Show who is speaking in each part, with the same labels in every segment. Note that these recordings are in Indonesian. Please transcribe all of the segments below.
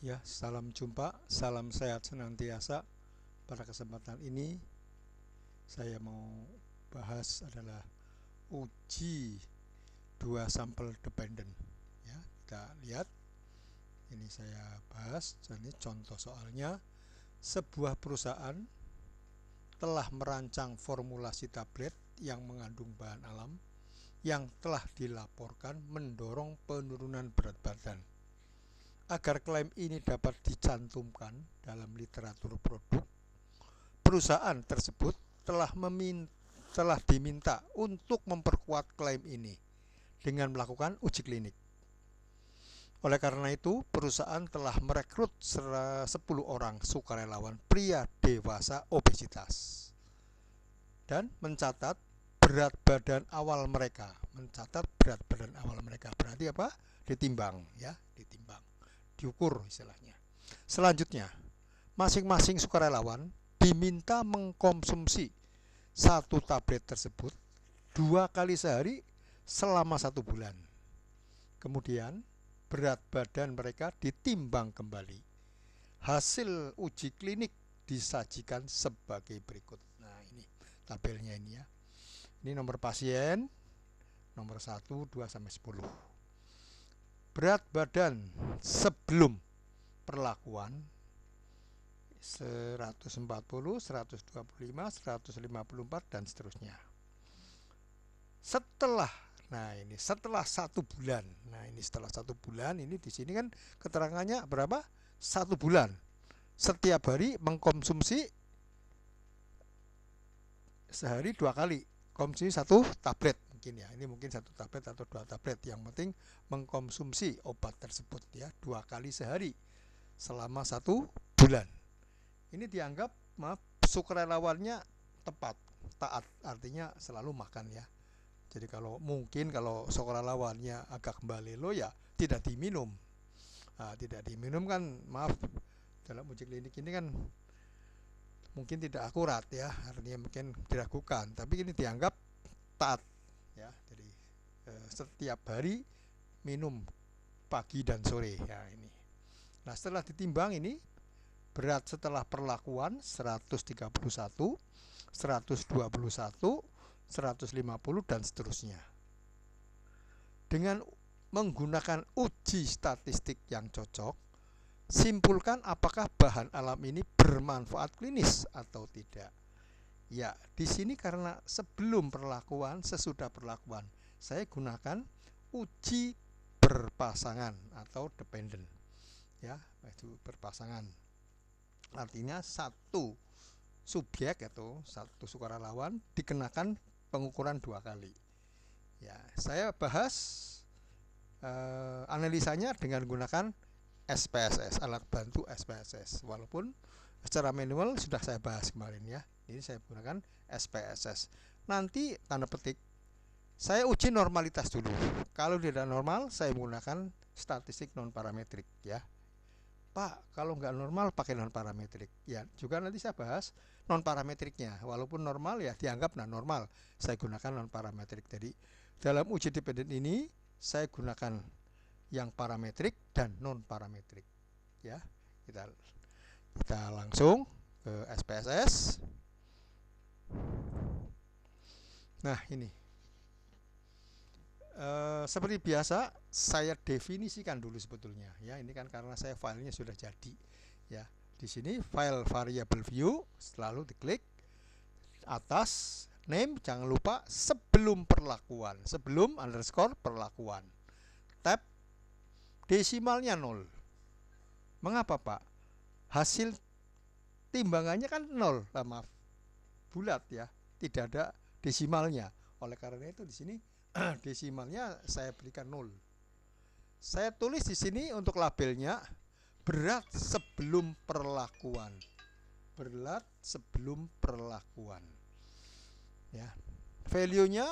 Speaker 1: Ya, salam jumpa, salam sehat senantiasa. Pada kesempatan ini saya mau bahas adalah uji dua sampel dependen. Ya, kita lihat ini saya bahas. Ini contoh soalnya, sebuah perusahaan telah merancang formulasi tablet yang mengandung bahan alam yang telah dilaporkan mendorong penurunan berat badan. Agar klaim ini dapat dicantumkan dalam literatur produk, perusahaan tersebut telah diminta untuk memperkuat klaim ini dengan melakukan uji klinik. Oleh karena itu, perusahaan telah merekrut 10 orang sukarelawan pria dewasa obesitas dan mencatat berat badan awal mereka. Berarti apa? Ditimbang, ya, ditimbang, diukur istilahnya. Selanjutnya, masing-masing sukarelawan diminta mengkonsumsi satu tablet tersebut 2 kali sehari selama 1 bulan. Kemudian berat badan mereka ditimbang kembali. Hasil uji klinik disajikan sebagai berikut. Nah, ini tabelnya ini ya. Ini nomor pasien, nomor 1, 2 sampai 10. Berat badan sebelum perlakuan 140, 125, 154 dan seterusnya. Setelah 1 bulan. Nah, ini setelah 1 bulan, ini di sini kan keterangannya berapa? 1 bulan. Setiap hari mengkonsumsi sehari 2 kali. Konsumsi 1 tablet mungkin ya. Ini mungkin 1 tablet atau 2 tablet. Yang penting mengkonsumsi obat tersebut ya 2 kali sehari selama 1 bulan. Ini dianggap sukarelawannya tepat, taat, artinya selalu makan ya. Jadi kalau sukarelawannya agak balelo ya tidak diminum. Nah, tidak diminum kan dalam uji klinik ini kan mungkin tidak akurat ya, artinya mungkin diragukan, tapi ini dianggap taat ya. Jadi setiap hari minum pagi dan sore ya ini. Nah, setelah ditimbang ini berat setelah perlakuan 131, 121, 150 dan seterusnya. Dengan menggunakan uji statistik yang cocok, simpulkan apakah bahan alam ini bermanfaat klinis atau tidak. Ya, di sini karena sebelum perlakuan, sesudah perlakuan, saya gunakan uji berpasangan atau dependen. Ya, itu berpasangan. Artinya satu subjek atau satu sukarelawan dikenakan pengukuran 2 kali. Ya, saya bahas analisanya dengan menggunakan SPSS, alat bantu SPSS. Walaupun secara manual sudah saya bahas kemarin ya. Ini saya gunakan SPSS. Nanti tanda petik saya uji normalitas dulu. Kalau tidak normal, saya menggunakan statistik non parametrik ya. Pak, kalau nggak normal pakai non parametrik. Ya, juga nanti saya bahas non parametriknya. Walaupun normal ya dianggap normal. Saya gunakan non parametrik. Jadi dalam uji dependen ini saya gunakan yang parametrik dan non parametrik. Ya, kita langsung ke SPSS. Nah, ini. Seperti biasa saya definisikan dulu sebetulnya ya. Ini kan karena saya filenya sudah jadi ya. Di sini file variable view, selalu diklik atas name, jangan lupa sebelum perlakuan, sebelum underscore perlakuan, tab desimalnya 0. Mengapa Pak? Hasil timbangannya kan 0, maaf, bulat ya, tidak ada desimalnya. Oleh karena itu di sini desimalnya saya berikan 0. Saya tulis di sini untuk labelnya berat sebelum perlakuan. Berat sebelum perlakuan. Ya. Value-nya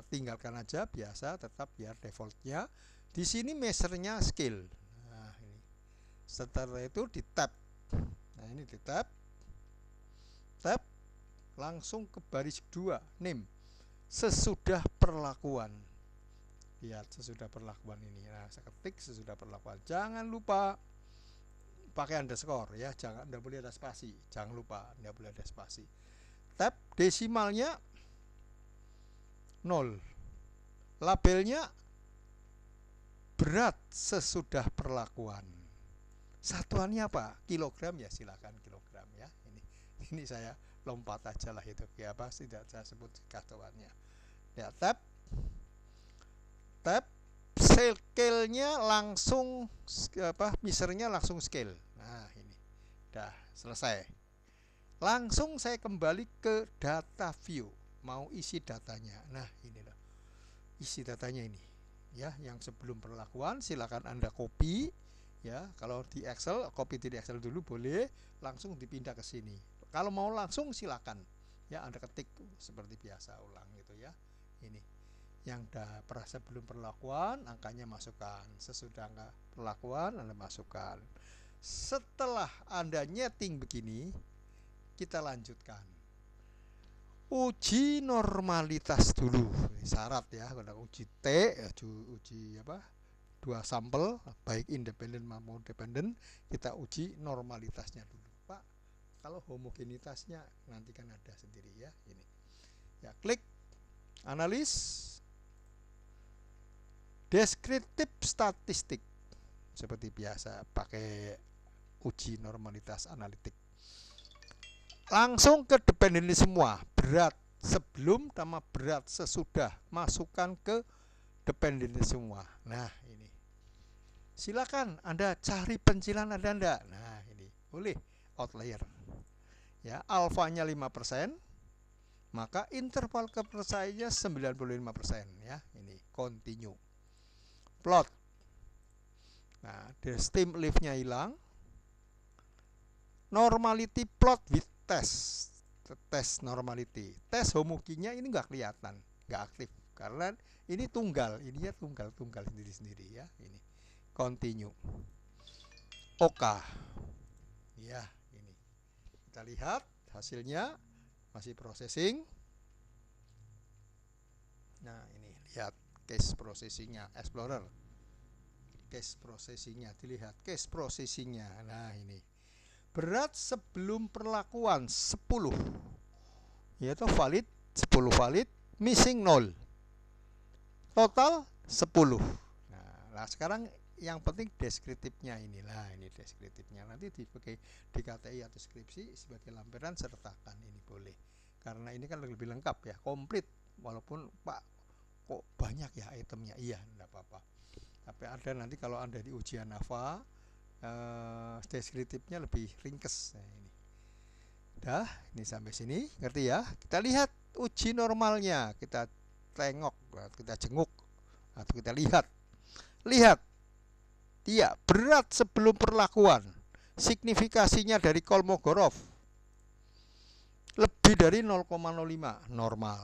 Speaker 1: tinggalkan aja biasa, tetap biar defaultnya. Di sini measure-nya scale. Nah, ini. Setelah itu di tab. Nah, ini di tab. Tab langsung ke baris 2, name. Sesudah perlakuan. Lihat sesudah perlakuan ini. Nah, saya ketik sesudah perlakuan. Jangan lupa pakai underscore ya, jangan, tidak boleh ada spasi. Jangan lupa, tidak boleh ada spasi. Tab desimalnya 0. Labelnya berat sesudah perlakuan. Satuannya apa? Kilogram ya, silakan kilogram ya. Ini saya lompat aja lah itu ya, apa tidak saya sebut satuannya. Ya, tab scale-nya langsung measurnya langsung scale. Nah, ini dah selesai. Langsung saya kembali ke data view, mau isi datanya. Nah, ini loh, isi datanya ini ya, yang sebelum perlakuan silakan Anda copy ya. Kalau di Excel, copy di Excel dulu boleh, langsung dipindah ke sini. Kalau mau langsung silakan ya, Anda ketik seperti biasa, ulang gitu ya. Ini yang dah sebelum perlakuan, angkanya masukkan. Sesudah perlakuan, Anda masukkan. Setelah Anda nyeting begini, kita lanjutkan. Uji normalitas dulu. Syarat ya, kalau uji T, uji apa? 2 sampel, baik independen maupun dependen, kita uji normalitasnya dulu. Pak, kalau homogenitasnya nanti kan ada sendiri ya, ini. Ya, klik analis. Deskriptif statistik seperti biasa, pakai uji normalitas analitik. Langsung ke dependensi semua, berat sebelum sama berat sesudah, masukkan ke dependensi semua. Nah, ini silakan Anda cari pencilan ada enggak. Nah, ini boleh outlier ya, alfanya 5%, maka interval kepercayaannya 95% ya. Ini continue. Plot. Nah, the stem leaf-nya hilang. Normality plot with test. Test normality. Tes homogennya ini nggak kelihatan, nggak aktif karena ini tunggal, ini ya tunggal sendiri-sendiri ya. Ini continue. Oke. Ya, ini. Kita lihat hasilnya masih processing. Nah, ini lihat case processingnya, Explorer case processingnya, dilihat case processingnya. Nah, ini berat sebelum perlakuan 10, yaitu valid 10 valid, missing 0, total 10. Nah, sekarang yang penting deskriptifnya inilah, ini deskriptifnya nanti dipakai di KTI atau skripsi sebagai lampiran, sertakan ini boleh, karena ini kan lebih lengkap ya, komplit. Walaupun Pak kok banyak ya itemnya, iya enggak apa-apa, tapi ada nanti kalau Anda di ujian NAFA deskriptifnya lebih ringkes. Nah, ini dah, ini sampai sini ngerti ya. Kita lihat uji normalnya, kita tengok, kita jenguk atau kita lihat iya, berat sebelum perlakuan, signifikasinya dari Kolmogorov lebih dari 0,05 normal.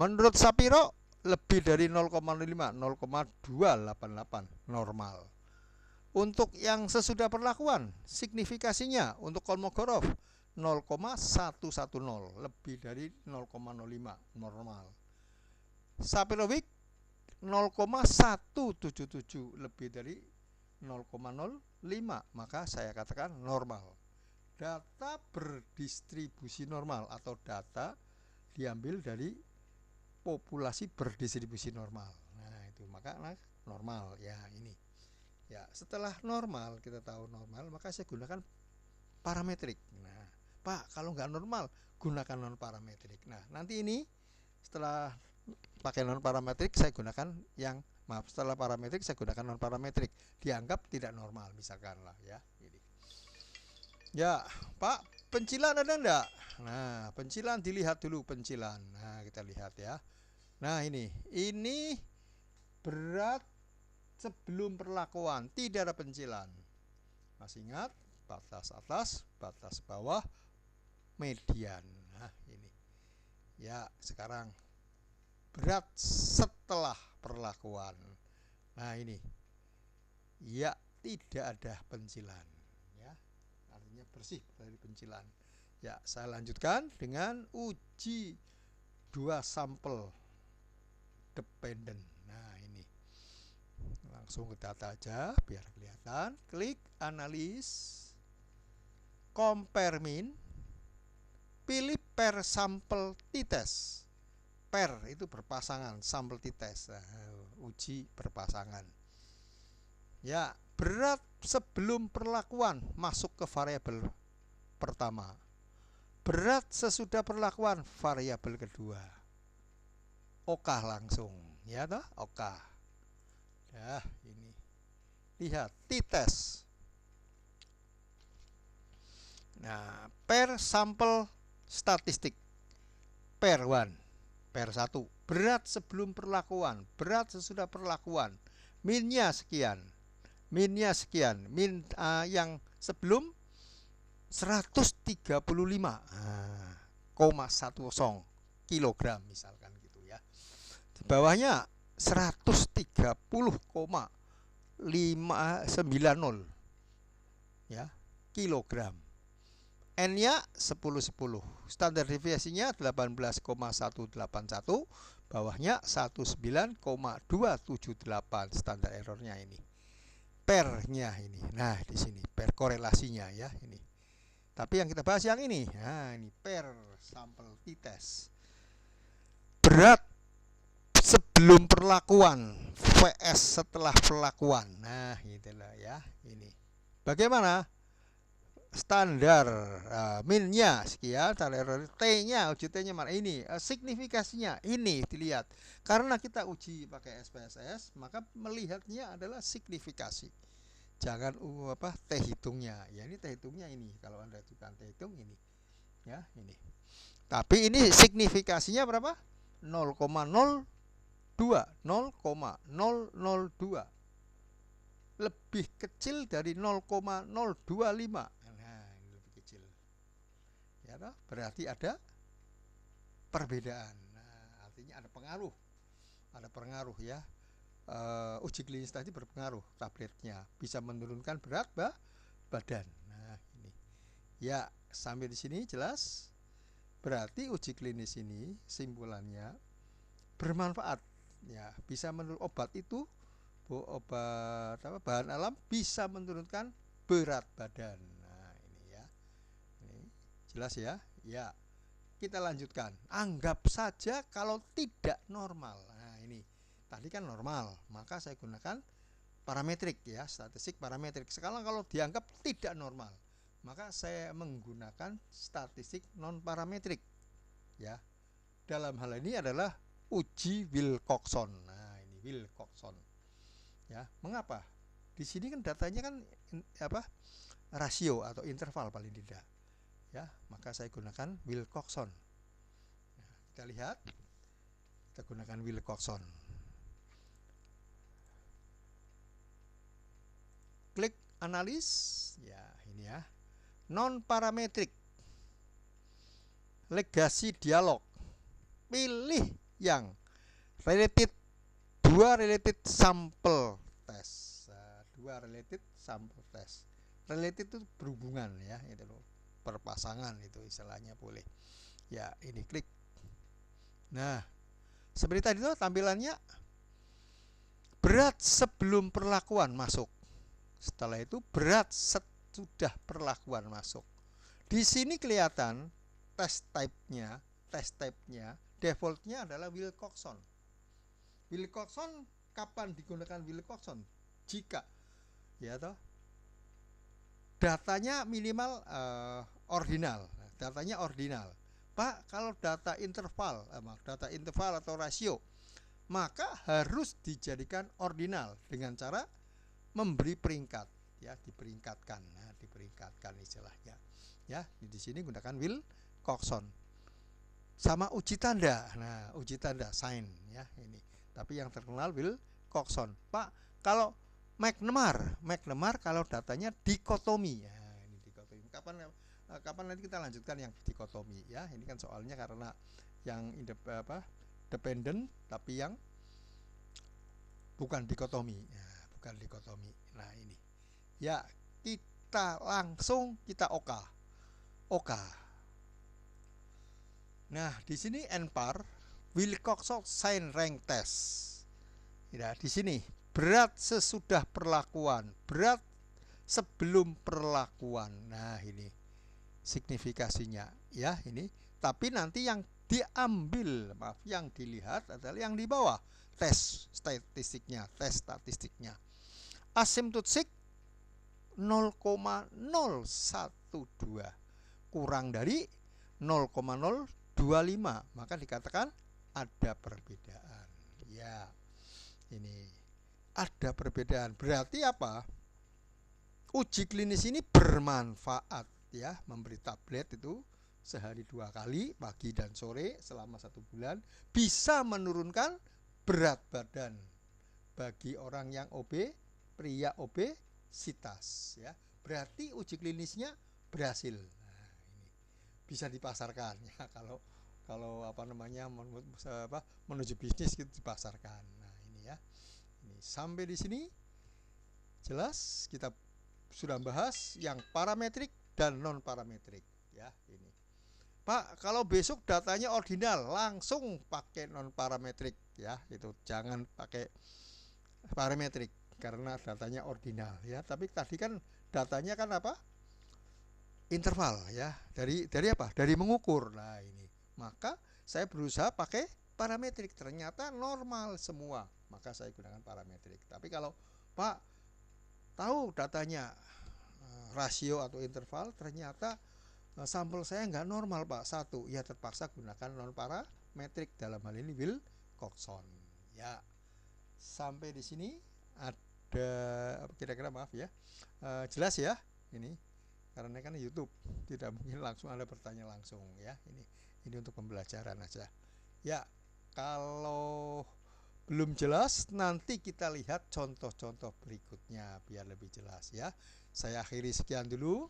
Speaker 1: Menurut Shapiro lebih dari 0,05, 0,288 normal. Untuk yang sesudah perlakuan, signifikasinya untuk Kolmogorov 0,110, lebih dari 0,05 normal. Shapirovic 0,177, lebih dari 0,05, maka saya katakan normal. Data berdistribusi normal atau data diambil dari populasi berdistribusi normal. Nah, itu maka normal ya. Ini ya, setelah normal, kita tahu normal, maka saya gunakan parametrik. Nah, Pak, kalau nggak normal gunakan non parametrik. Nah, nanti ini setelah pakai non parametrik saya gunakan setelah parametrik saya gunakan non parametrik, dianggap tidak normal misalkan lah ya. Ini ya, Pak, pencilan ada enggak? Nah, pencilan dilihat dulu pencilan. Nah, kita lihat ya. Nah, ini berat sebelum perlakuan, tidak ada pencilan. Masih ingat batas atas, batas bawah, median. Nah, ini ya. Sekarang berat setelah perlakuan. Nah, ini ya, tidak ada pencilan ya, artinya bersih dari pencilan ya. Saya lanjutkan dengan uji 2 sampel dependen. Nah, ini langsung ke data aja biar kelihatan. Klik analis, compare min, pilih per sampel t-test. Per itu berpasangan, sampel t-test. Nah, uji berpasangan. Ya, berat sebelum perlakuan masuk ke variabel pertama. Berat sesudah perlakuan variabel kedua. Oka langsung, ya toh? Oka. Ya, ini. Lihat t-test. Nah, per sampel statistik. Per 1, per 1. Berat sebelum perlakuan, berat sesudah perlakuan. Minnya sekian. Minnya sekian. Min yang sebelum 135,10 kilogram misalkan gitu ya. Di bawahnya 130,590 ya kilogram. N-nya 1010. Standar deviasinya 18,181, bawahnya 19,278 standar errornya ini. Per-nya ini. Nah, di sini per korelasinya ya ini. Tapi yang kita bahas yang ini. Nah, ini per sampel t-test. Berat sebelum perlakuan vs setelah perlakuan. Nah, itulah ya ini. Bagaimana? Standar minnya sekian, standar T-nya, uji T-nya mana ini, signifikasinya ini dilihat. Karena kita uji pakai SPSS, maka melihatnya adalah signifikasi. Jangan T hitungnya. Ya ini T hitungnya ini. Kalau Anda bukan T hitung ini. Ya, ini. Tapi ini signifikasinya berapa? 0,02. 0,002. Lebih kecil dari 0,025. Nah, ini lebih kecil. Ya toh? Berarti ada perbedaan. Nah, artinya ada pengaruh. Ada pengaruh ya. Uji klinis tadi berpengaruh, tabletnya bisa menurunkan berat badan. Nah, ini. Ya, sampai di sini jelas. Berarti uji klinis ini simpulannya bermanfaat. Ya, bisa menurunkan obat itu, obat bahan alam bisa menurunkan berat badan. Nah, ini ya. Ini jelas ya? Ya. Kita lanjutkan. Anggap saja kalau tidak normal. Nah, ini. Tadi kan normal, maka saya gunakan parametrik ya, statistik parametrik. Sekarang kalau dianggap tidak normal, maka saya menggunakan statistik non parametrik ya. Dalam hal ini adalah uji Wilcoxon. Nah, ini Wilcoxon. Ya, mengapa? Di sini kan datanya kan rasio atau interval paling tidak. Ya, maka saya gunakan Wilcoxon. Nah, kita lihat. Kita gunakan Wilcoxon. Klik analis, ya ini ya, non parametrik, legasi dialog, pilih yang related, dua related sample test, related itu berhubungan ya, itu loh, perpasangan itu istilahnya boleh, ya ini klik. Nah, seperti tadi tuh tampilannya berat sebelum perlakuan masuk. Setelah itu berat sesudah perlakuan masuk. Di sini kelihatan test type-nya, defaultnya adalah Wilcoxon. Wilcoxon kapan digunakan Wilcoxon? Jika ya toh datanya minimal ordinal. Datanya ordinal. Pak, kalau data interval atau rasio, maka harus dijadikan ordinal dengan cara memberi peringkat ya, diperingkatkan. Nah, diperingkatkan istilahnya. Ya, di sini gunakan Wilcoxon. Sama uji tanda. Nah, uji tanda sign ya ini. Tapi yang terkenal Wilcoxon. Pak, kalau McNemar kalau datanya dikotomi. Ya, ini dikotomi. Kapan nanti kita lanjutkan yang dikotomi ya. Ini kan soalnya karena yang dependent tapi yang bukan dikotomi. Ya, bukan dikotomi. Nah, ini. Ya, kita langsung oka. Nah, di sini NPAR Wilcoxon Sign Rank Test. Ya, di sini berat sesudah perlakuan, berat sebelum perlakuan. Nah, ini signifikasinya ya ini. Tapi nanti yang diambil, yang dilihat adalah yang di bawah, tes statistiknya. Asymptotik 0,012 kurang dari 0,025, maka dikatakan ada perbedaan. Ya, ini ada perbedaan. Berarti apa? Uji klinis ini bermanfaat ya, memberi tablet itu sehari 2 kali, pagi dan sore selama 1 bulan, bisa menurunkan berat badan bagi orang yang pria obesitas ya. Berarti uji klinisnya berhasil. Nah, ini bisa dipasarkan ya, kalau menuju bisnis gitu dipasarkan. Nah, ini ya. Ini sampai di sini jelas. Kita sudah bahas yang parametrik dan non parametrik ya. Ini Pak, kalau besok datanya ordinal, langsung pakai non parametrik ya. Itu jangan pakai parametrik karena datanya ordinal ya. Tapi tadi kan datanya kan apa? Interval ya. Dari apa? Dari mengukur. Nah, ini. Maka saya berusaha pakai parametrik, ternyata normal semua, maka saya gunakan parametrik. Tapi kalau Pak tahu datanya rasio atau interval, ternyata sampel saya nggak normal Pak, 1, ya terpaksa gunakan non parametrik, dalam hal ini Wilcoxon ya. Sampai di sini ada kira-kira, maaf ya, jelas ya ini, karena kan YouTube tidak mungkin langsung Anda bertanya langsung ya. Ini untuk pembelajaran aja ya. Kalau belum jelas, nanti kita lihat contoh-contoh berikutnya biar lebih jelas ya. Saya akhiri sekian dulu.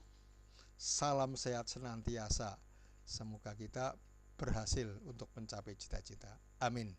Speaker 1: Salam sehat senantiasa. Semoga kita berhasil untuk mencapai cita-cita. Amin.